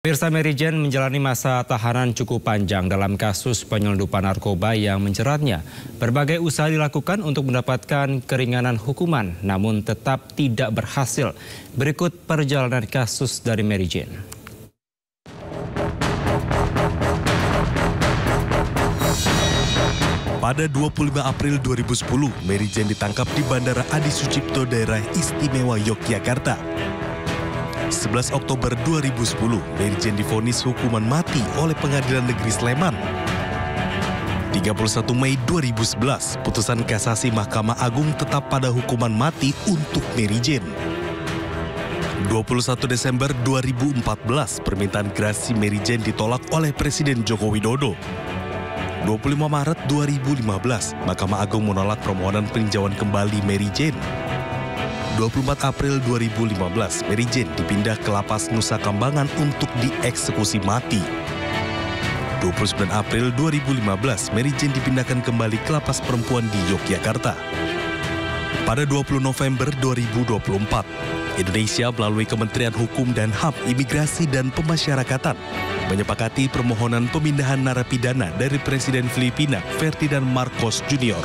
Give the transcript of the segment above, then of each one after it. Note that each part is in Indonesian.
Pemirsa, Mary Jane menjalani masa tahanan cukup panjang dalam kasus penyelundupan narkoba yang menjeratnya. Berbagai usaha dilakukan untuk mendapatkan keringanan hukuman, namun tetap tidak berhasil. Berikut perjalanan kasus dari Mary Jane. Pada 25 April 2010, Mary Jane ditangkap di Bandara Adi Sucipto, Daerah Istimewa Yogyakarta. 11 Oktober 2010, Mary Jane divonis hukuman mati oleh Pengadilan Negeri Sleman. 31 Mei 2011, putusan kasasi Mahkamah Agung tetap pada hukuman mati untuk Mary Jane. 21 Desember 2014, permintaan gerasi Mary Jane ditolak oleh Presiden Joko Widodo. 25 Maret 2015, Mahkamah Agung menolak permohonan peninjauan kembali Mary Jane. 24 April 2015, Mary Jane dipindah ke Lapas Nusa Kambangan untuk dieksekusi mati. 29 April 2015, Mary Jane dipindahkan kembali ke Lapas Perempuan di Yogyakarta. Pada 20 November 2024, Indonesia melalui Kementerian Hukum dan HAM, Imigrasi dan Pemasyarakatan menyepakati permohonan pemindahan narapidana dari Presiden Filipina Ferdinand Marcos Jr.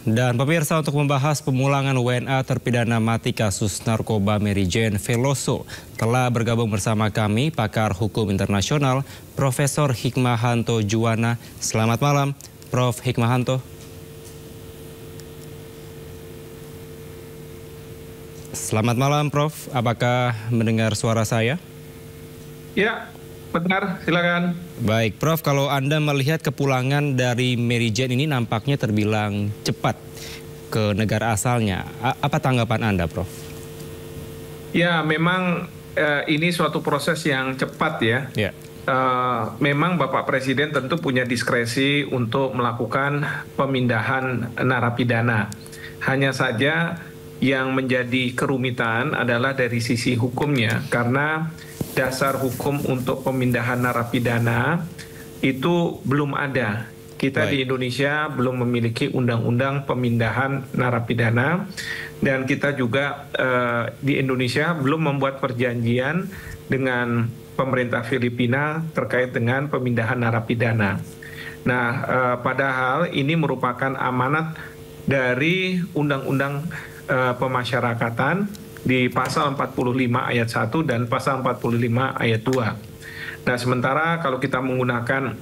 Dan pemirsa, untuk membahas pemulangan WNA terpidana mati kasus narkoba Mary Jane Veloso, telah bergabung bersama kami pakar hukum internasional Profesor Hikmahanto Juwana. Selamat malam, Prof. Hikmahanto. Selamat malam, Prof. Apakah mendengar suara saya? Ya, benar. Silakan. Baik, Prof. Kalau Anda melihat kepulangan dari Mary Jane ini nampaknya terbilang cepat ke negara asalnya. Apa tanggapan Anda, Prof? Ya, memang ini suatu proses yang cepat ya. Ya. Memang Bapak Presiden tentu punya diskresi untuk melakukan pemindahan narapidana. Hanya saja yang menjadi kerumitan adalah dari sisi hukumnya, karena dasar hukum untuk pemindahan narapidana itu belum ada. Kita di Indonesia belum memiliki undang-undang pemindahan narapidana, dan kita juga di Indonesia belum membuat perjanjian dengan pemerintah Filipina terkait dengan pemindahan narapidana. Nah, padahal ini merupakan amanat dari Undang-Undang Pemasyarakatan di pasal 45 ayat 1 dan pasal 45 ayat 2. Nah, sementara kalau kita menggunakan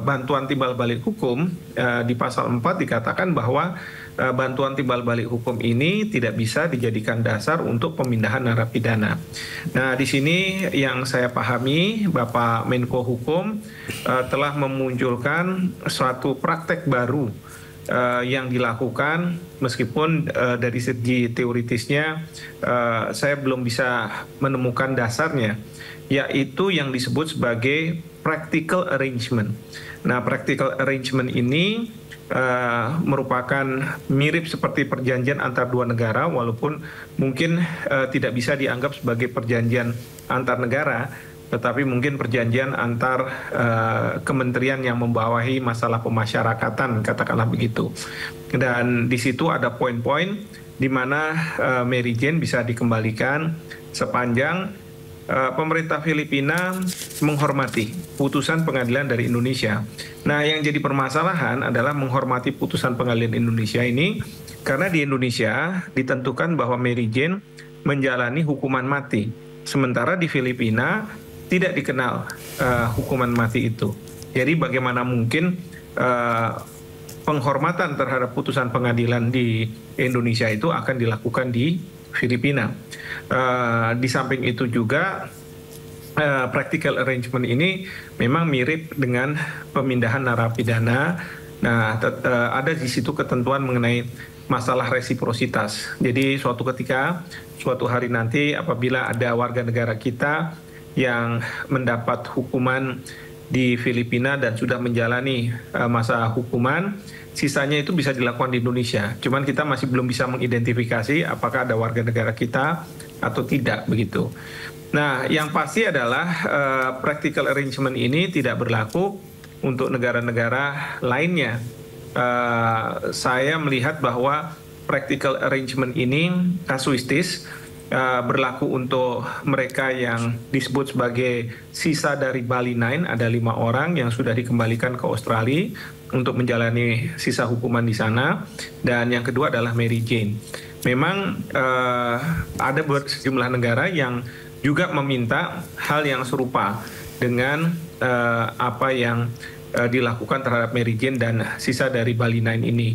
bantuan timbal balik hukum, di pasal 4 dikatakan bahwa bantuan timbal balik hukum ini tidak bisa dijadikan dasar untuk pemindahan narapidana. Nah, di sini yang saya pahami, Bapak Menko Hukum telah memunculkan suatu praktek baru yang dilakukan, meskipun dari segi teoritisnya saya belum bisa menemukan dasarnya, yaitu yang disebut sebagai practical arrangement. Nah, practical arrangement ini merupakan mirip seperti perjanjian antar dua negara, walaupun mungkin tidak bisa dianggap sebagai perjanjian antar negara, tetapi mungkin perjanjian antar kementerian yang membawahi masalah pemasyarakatan, katakanlah begitu. Dan di situ ada poin-poin di mana Mary Jane bisa dikembalikan sepanjang pemerintah Filipina menghormati putusan pengadilan dari Indonesia. Nah, yang jadi permasalahan adalah menghormati putusan pengadilan Indonesia ini, karena di Indonesia ditentukan bahwa Mary Jane menjalani hukuman mati, sementara di Filipina tidak dikenal hukuman mati itu. Jadi bagaimana mungkin penghormatan terhadap putusan pengadilan di Indonesia itu akan dilakukan di Filipina. Di samping itu juga practical arrangement ini memang mirip dengan pemindahan narapidana. Nah, ada di situ ketentuan mengenai masalah resiprositas. Jadi suatu ketika, suatu hari nanti apabila ada warga negara kita yang mendapat hukuman di Filipina dan sudah menjalani masa hukuman, sisanya itu bisa dilakukan di Indonesia. Cuman kita masih belum bisa mengidentifikasi apakah ada warga negara kita atau tidak, begitu. Nah, yang pasti adalah practical arrangement ini tidak berlaku untuk negara-negara lainnya. Saya melihat bahwa practical arrangement ini kasuistis, berlaku untuk mereka yang disebut sebagai sisa dari Bali 9, ada 5 orang yang sudah dikembalikan ke Australia untuk menjalani sisa hukuman di sana, dan yang kedua adalah Mary Jane. Memang ada sejumlah negara yang juga meminta hal yang serupa dengan apa yang dilakukan terhadap Mary Jane dan sisa dari Bali 9 ini.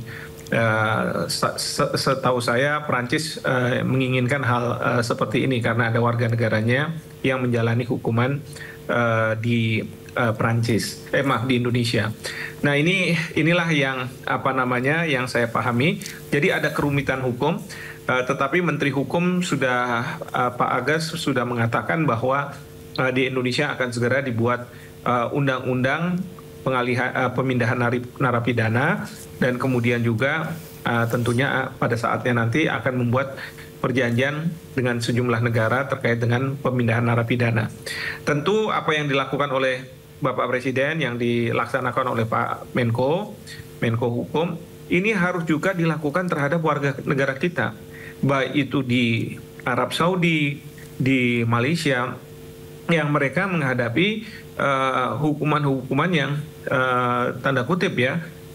Setahu saya Prancis menginginkan hal seperti ini karena ada warga negaranya yang menjalani hukuman di Prancis, di Indonesia. Nah inilah yang yang saya pahami. Jadi ada kerumitan hukum, tetapi Menteri Hukum sudah Pak Agas sudah mengatakan bahwa di Indonesia akan segera dibuat undang-undang pemindahan narapidana, dan kemudian juga tentunya pada saatnya nanti akan membuat perjanjian dengan sejumlah negara terkait dengan pemindahan narapidana. Tentu apa yang dilakukan oleh Bapak Presiden, yang dilaksanakan oleh Pak Menko Hukum, ini harus juga dilakukan terhadap warga negara kita, baik itu di Arab Saudi, di Malaysia, yang mereka menghadapi hukuman-hukuman yang tanda kutip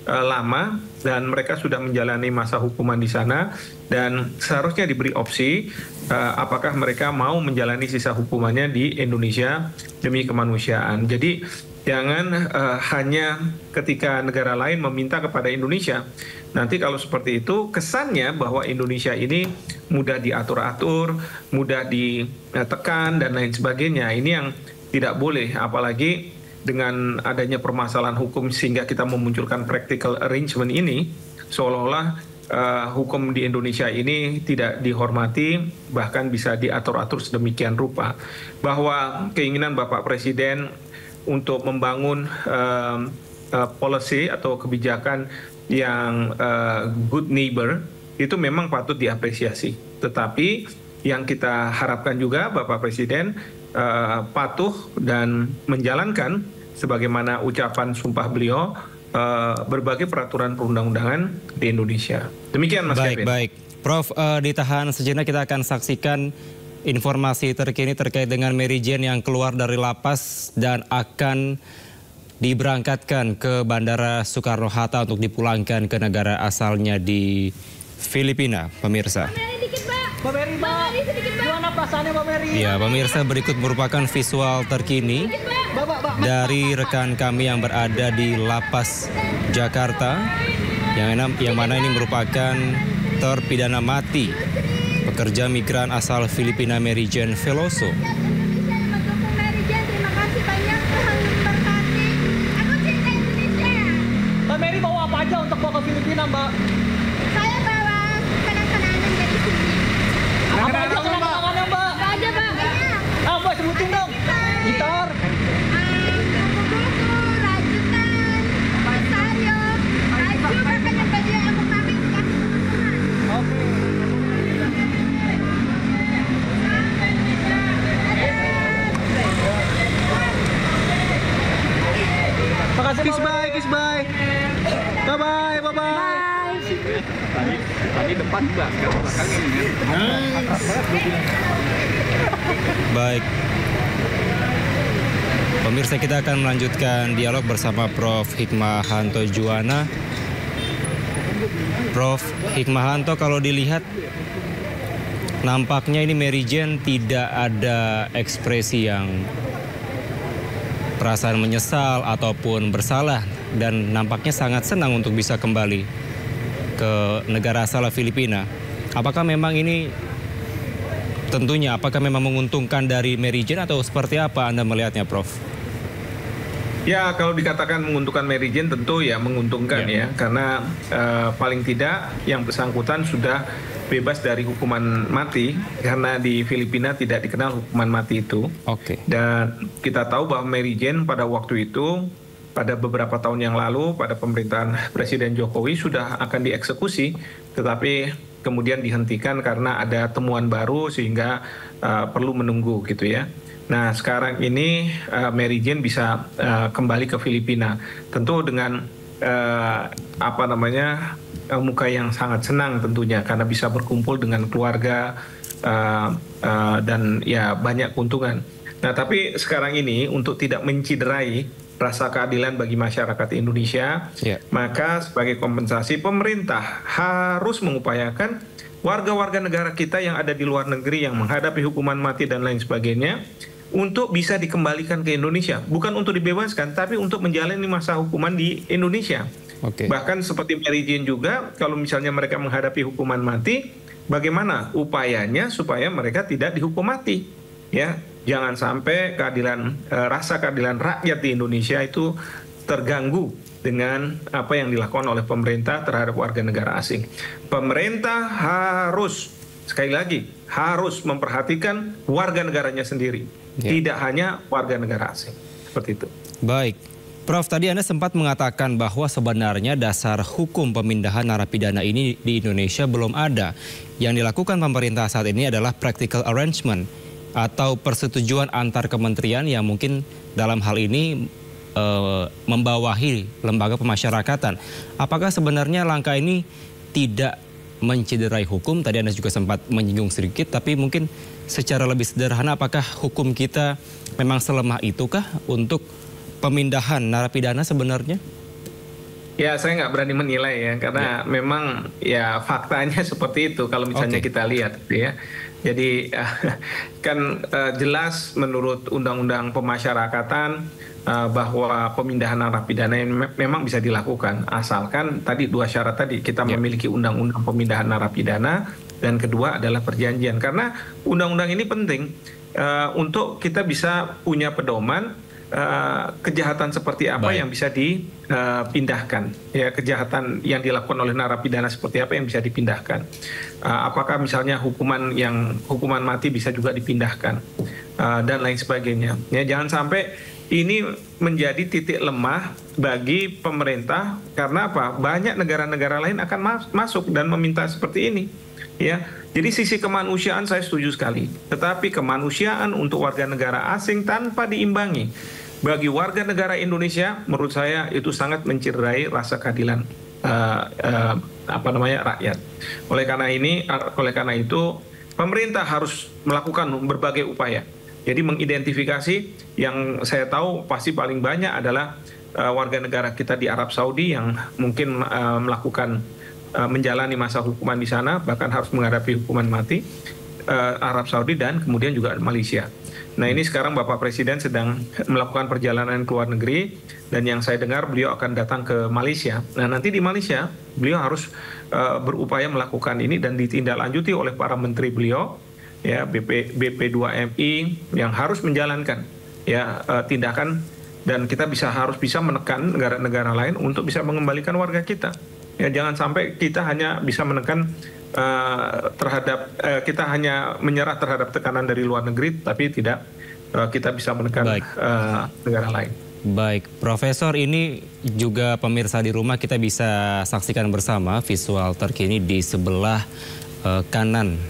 lama, dan mereka sudah menjalani masa hukuman di sana, dan seharusnya diberi opsi apakah mereka mau menjalani sisa hukumannya di Indonesia demi kemanusiaan. Jadi jangan hanya ketika negara lain meminta kepada Indonesia, nanti kalau seperti itu kesannya bahwa Indonesia ini mudah diatur-atur, mudah ditekan dan lain sebagainya. Ini yang tidak boleh, apalagi dengan adanya permasalahan hukum sehingga kita memunculkan practical arrangement ini, seolah-olah hukum di Indonesia ini tidak dihormati, bahkan bisa diatur-atur sedemikian rupa. Bahwa keinginan Bapak Presiden untuk membangun policy atau kebijakan yang good neighbor itu memang patut diapresiasi. Tetapi yang kita harapkan juga Bapak Presiden patuh dan menjalankan sebagaimana ucapan sumpah beliau berbagai peraturan perundang-undangan di Indonesia. Demikian Mas Kevin. Baik. Prof, ditahan sejenak, kita akan saksikan informasi terkini terkait dengan Mary Jane yang keluar dari lapas dan akan diberangkatkan ke Bandara Soekarno-Hatta untuk dipulangkan ke negara asalnya di Filipina, pemirsa. Mbak Mary, gimana perasaannya Mbak Mary? Ya, pemirsa, berikut merupakan visual terkini dari rekan kami yang berada di Lapas Jakarta, yang mana ini merupakan terpidana mati pekerja migran asal Filipina Mary Jane Veloso. Terima kasih banyak, Tuhan memberkati. Aku cinta Indonesia. Mbak Mary bawa apa aja untuk bawa ke Filipina, Mbak? Saya bawa kenang-kenangan dari sini. Apa aja kenang-kenangannya, Mbak? Apa aja, Pak? Mbak sebutin dong. Gitar. Buku-buku, rajutan, rosario, baju, bahkan yang baju yang aku pakai dikasih sama Tuhan. Oke. Makasih, kiss bye, kiss bye. Bye bye, bye bye. Tadi depan Mbak, sekarang belakangnya. Baik. Pemirsa, kita akan melanjutkan dialog bersama Prof. Hikmahanto Juwana. Prof. Hikmahanto, kalau dilihat nampaknya ini Mary Jane tidak ada ekspresi yang perasaan menyesal ataupun bersalah, dan nampaknya sangat senang untuk bisa kembali ke negara asal Filipina. Apakah memang ini tentunya apakah memang menguntungkan dari Mary Jane atau seperti apa Anda melihatnya, Prof? Ya, kalau dikatakan menguntungkan Mary Jane tentu ya menguntungkan ya, karena paling tidak yang bersangkutan sudah bebas dari hukuman mati, karena di Filipina tidak dikenal hukuman mati itu. Oke. Dan kita tahu bahwa Mary Jane pada waktu itu, pada beberapa tahun yang lalu, pada pemerintahan Presiden Jokowi sudah akan dieksekusi, tetapi kemudian dihentikan karena ada temuan baru sehingga perlu menunggu gitu ya. Nah, sekarang ini Mary Jane bisa kembali ke Filipina, tentu dengan muka yang sangat senang tentunya karena bisa berkumpul dengan keluarga dan ya banyak keuntungan. Nah, tapi sekarang ini untuk tidak menciderai rasa keadilan bagi masyarakat Indonesia, maka sebagai kompensasi pemerintah harus mengupayakan warga-warga negara kita yang ada di luar negeri yang menghadapi hukuman mati dan lain sebagainya untuk bisa dikembalikan ke Indonesia. Bukan untuk dibebaskan, tapi untuk menjalani masa hukuman di Indonesia. Bahkan seperti Mary Jane juga, kalau misalnya mereka menghadapi hukuman mati, bagaimana upayanya supaya mereka tidak dihukum mati? Ya, jangan sampai rasa keadilan rakyat di Indonesia itu terganggu dengan apa yang dilakukan oleh pemerintah terhadap warga negara asing. Pemerintah harus, sekali lagi, harus memperhatikan warga negaranya sendiri, tidak hanya warga negara asing. Seperti itu. Baik. Prof, tadi Anda sempat mengatakan bahwa sebenarnya dasar hukum pemindahan narapidana ini di Indonesia belum ada. Yang dilakukan pemerintah saat ini adalah practical arrangement atau persetujuan antar kementerian yang mungkin dalam hal ini membawahi lembaga pemasyarakatan. Apakah sebenarnya langkah ini tidak menciderai hukum? Tadi Anda juga sempat menyinggung sedikit, tapi mungkin secara lebih sederhana, apakah hukum kita memang selemah itukah untuk pemindahan narapidana sebenarnya? Ya, saya nggak berani menilai ya, karena memang ya faktanya seperti itu kalau misalnya kita lihat ya. Jadi kan jelas menurut Undang-Undang Pemasyarakatan bahwa pemindahan narapidana memang bisa dilakukan asalkan tadi dua syarat tadi, kita memiliki Undang-Undang Pemindahan Narapidana dan kedua adalah perjanjian. Karena undang-undang ini penting untuk kita bisa punya pedoman kejahatan seperti apa yang bisa dipindahkan, ya, kejahatan yang dilakukan oleh narapidana seperti apa yang bisa dipindahkan, apakah misalnya hukuman mati bisa juga dipindahkan dan lain sebagainya. Ya, jangan sampai ini menjadi titik lemah bagi pemerintah karena apa? Banyak negara-negara lain akan masuk dan meminta seperti ini. Ya, jadi sisi kemanusiaan saya setuju sekali, tetapi kemanusiaan untuk warga negara asing tanpa diimbangi bagi warga negara Indonesia, menurut saya itu sangat menciderai rasa keadilan rakyat. Oleh karena itu pemerintah harus melakukan berbagai upaya. Jadi mengidentifikasi yang saya tahu pasti paling banyak adalah warga negara kita di Arab Saudi yang mungkin menjalani masa hukuman di sana, bahkan harus menghadapi hukuman mati, Arab Saudi dan kemudian juga Malaysia. Nah, ini sekarang Bapak Presiden sedang melakukan perjalanan ke luar negeri dan yang saya dengar beliau akan datang ke Malaysia. Nah, nanti di Malaysia beliau harus berupaya melakukan ini dan ditindaklanjuti oleh para menteri beliau, ya, BP2MI yang harus menjalankan ya tindakan, dan kita harus bisa menekan negara-negara lain untuk bisa mengembalikan warga kita. Ya, jangan sampai kita hanya bisa menekan kita hanya menyerah terhadap tekanan dari luar negeri, tapi tidak kita bisa menekan negara lain. Baik, Profesor, ini juga pemirsa di rumah kita bisa saksikan bersama visual terkini di sebelah kanan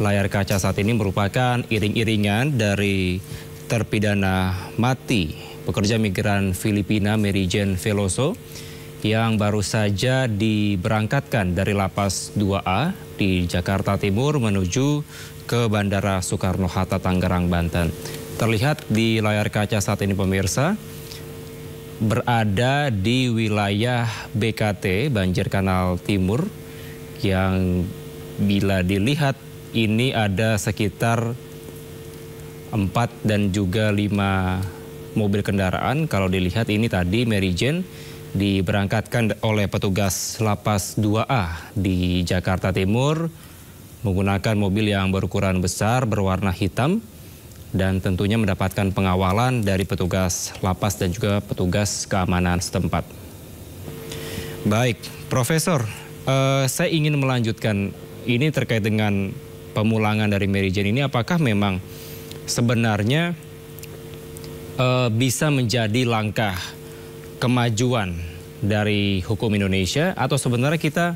layar kaca saat ini merupakan iring-iringan dari terpidana mati pekerja migran Filipina Mary Jane Veloso yang baru saja diberangkatkan dari Lapas 2A di Jakarta Timur menuju ke Bandara Soekarno-Hatta, Tangerang, Banten. Terlihat di layar kaca saat ini pemirsa, berada di wilayah BKT, Banjir Kanal Timur, yang bila dilihat ini ada sekitar 4 dan juga 5 mobil kendaraan. Kalau dilihat ini tadi Mary Jane diberangkatkan oleh petugas Lapas 2A di Jakarta Timur menggunakan mobil yang berukuran besar berwarna hitam dan tentunya mendapatkan pengawalan dari petugas lapas dan juga petugas keamanan setempat. Baik, Profesor, saya ingin melanjutkan ini terkait dengan pemulangan dari Mary Jane ini. Apakah memang sebenarnya bisa menjadi langkah kemajuan dari hukum Indonesia, atau sebenarnya kita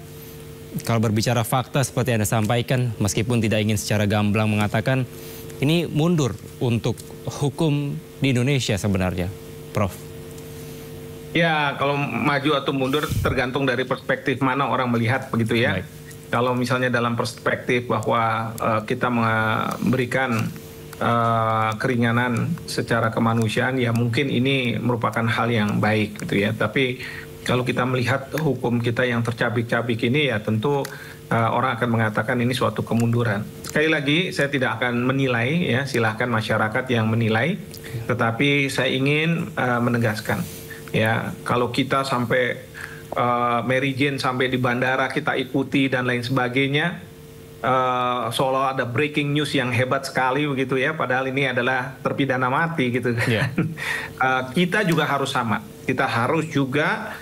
kalau berbicara fakta seperti Anda sampaikan, meskipun tidak ingin secara gamblang mengatakan ini mundur untuk hukum di Indonesia sebenarnya, Prof? Ya, kalau maju atau mundur tergantung dari perspektif mana orang melihat begitu ya. Baik. Kalau misalnya dalam perspektif bahwa kita memberikan keringanan secara kemanusiaan, ya mungkin ini merupakan hal yang baik gitu ya. Tapi kalau kita melihat hukum kita yang tercabik-cabik ini, ya tentu orang akan mengatakan ini suatu kemunduran. Sekali lagi, saya tidak akan menilai, ya silahkan masyarakat yang menilai. Tetapi saya ingin menegaskan, ya kalau kita sampai Mary Jane sampai di bandara kita ikuti dan lain sebagainya, seolah ada breaking news yang hebat sekali begitu ya, padahal ini adalah terpidana mati gitu kan. Yeah. Kita juga harus sama, kita harus juga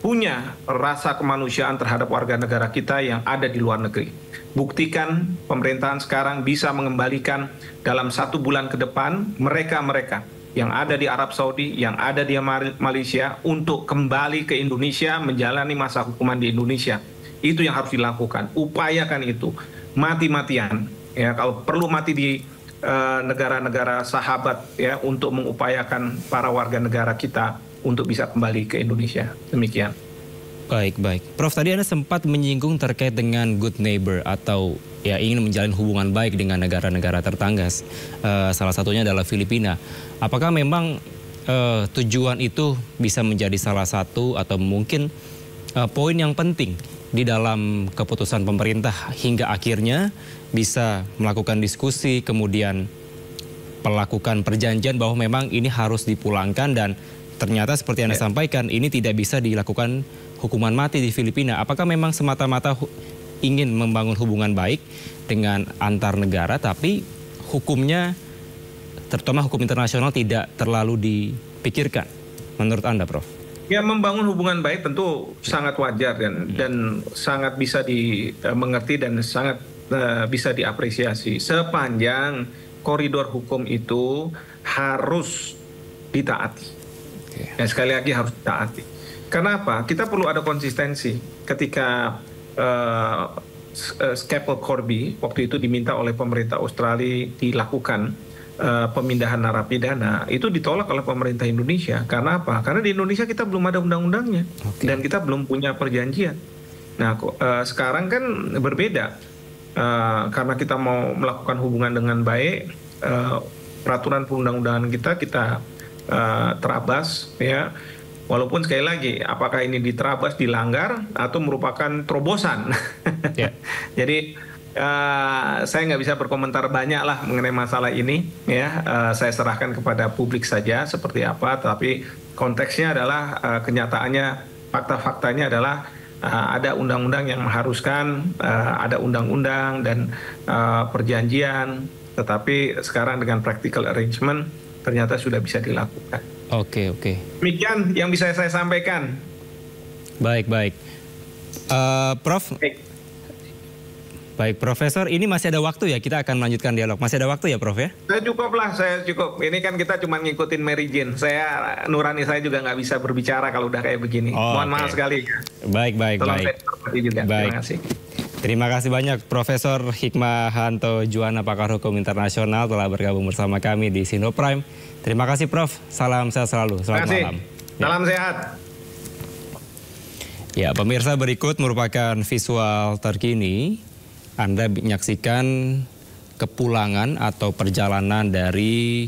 punya rasa kemanusiaan terhadap warga negara kita yang ada di luar negeri. Buktikan pemerintahan sekarang bisa mengembalikan dalam 1 bulan ke depan mereka-mereka yang ada di Arab Saudi, yang ada di Malaysia untuk kembali ke Indonesia menjalani masa hukuman di Indonesia. Itu yang harus dilakukan. Upayakan itu mati-matian. Ya, kalau perlu mati di negara-negara sahabat ya untuk mengupayakan para warga negara kita untuk bisa kembali ke Indonesia. Demikian. Baik. Prof, tadi Anda sempat menyinggung terkait dengan good neighbor atau ya ingin menjalin hubungan baik dengan negara-negara tetangga. Salah satunya adalah Filipina. Apakah memang tujuan itu bisa menjadi salah satu atau mungkin poin yang penting di dalam keputusan pemerintah hingga akhirnya bisa melakukan diskusi, kemudian melakukan perjanjian bahwa memang ini harus dipulangkan dan ternyata seperti Anda sampaikan ini tidak bisa dilakukan hukuman mati di Filipina. Apakah memang semata-mata ingin membangun hubungan baik dengan antar negara, tapi hukumnya, terutama hukum internasional, tidak terlalu dipikirkan menurut Anda, Prof? Ya, membangun hubungan baik tentu sangat wajar dan sangat bisa dimengerti dan sangat bisa diapresiasi sepanjang koridor hukum itu harus ditaati. Ya, sekali lagi harus ditaati. Kenapa? Kita perlu ada konsistensi. Ketika Scapel Corby waktu itu diminta oleh pemerintah Australia dilakukan pemindahan narapidana, itu ditolak oleh pemerintah Indonesia. Karena apa? Karena di Indonesia kita belum ada undang-undangnya dan kita belum punya perjanjian. Nah, sekarang kan berbeda. Karena kita mau melakukan hubungan dengan baik, peraturan perundang-undangan kita terabas ya. Walaupun sekali lagi, apakah ini diterabas, dilanggar, atau merupakan terobosan? Yeah. Jadi saya nggak bisa berkomentar banyak lah mengenai masalah ini. Ya, saya serahkan kepada publik saja seperti apa. Tapi konteksnya adalah kenyataannya, fakta-faktanya adalah ada undang-undang yang mengharuskan, ada undang-undang dan perjanjian. Tetapi sekarang dengan practical arrangement ternyata sudah bisa dilakukan. Oke. Demikian yang bisa saya sampaikan. Baik. Prof. Baik, Profesor, ini masih ada waktu ya, kita akan melanjutkan dialog. Masih ada waktu ya, Prof ya? Saya cukup. Ini kan kita cuma ngikutin Mary Jane. Nurani saya juga nggak bisa berbicara kalau udah kayak begini. Mohon maaf sekali. Baik. Juga. Baik. Terima kasih. Terima kasih banyak Profesor Hikmahanto Juwana, pakar hukum internasional, telah bergabung bersama kami di Sindo Prime. Terima kasih, Prof. Salam sehat selalu. Selamat malam. Salam sehat. Ya, pemirsa, berikut merupakan visual terkini. Anda menyaksikan kepulangan atau perjalanan dari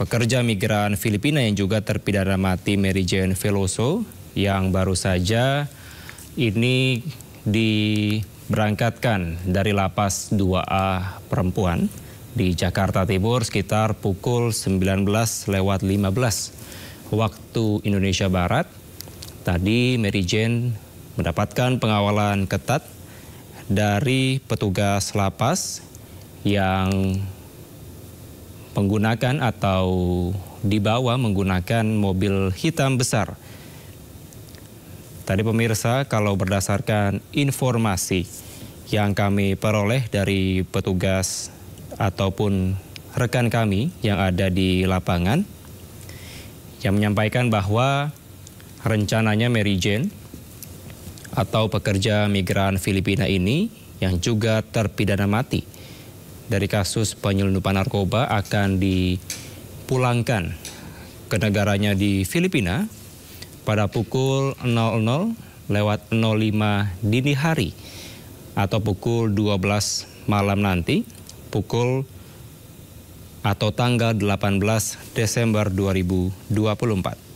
pekerja migran Filipina yang juga terpidana mati Mary Jane Veloso yang baru saja ini diberangkatkan dari lapas 2A perempuan di Jakarta Timur sekitar pukul 19:15 waktu Indonesia Barat. Tadi Mary Jane mendapatkan pengawalan ketat dari petugas lapas yang menggunakan atau dibawa menggunakan mobil hitam besar. Tadi pemirsa, kalau berdasarkan informasi yang kami peroleh dari petugas ataupun rekan kami yang ada di lapangan, yang menyampaikan bahwa rencananya Mary Jane atau pekerja migran Filipina ini yang juga terpidana mati dari kasus penyelundupan narkoba akan dipulangkan ke negaranya di Filipina pada pukul 00:05 dini hari atau pukul 12 malam nanti, tanggal 18 Desember 2024.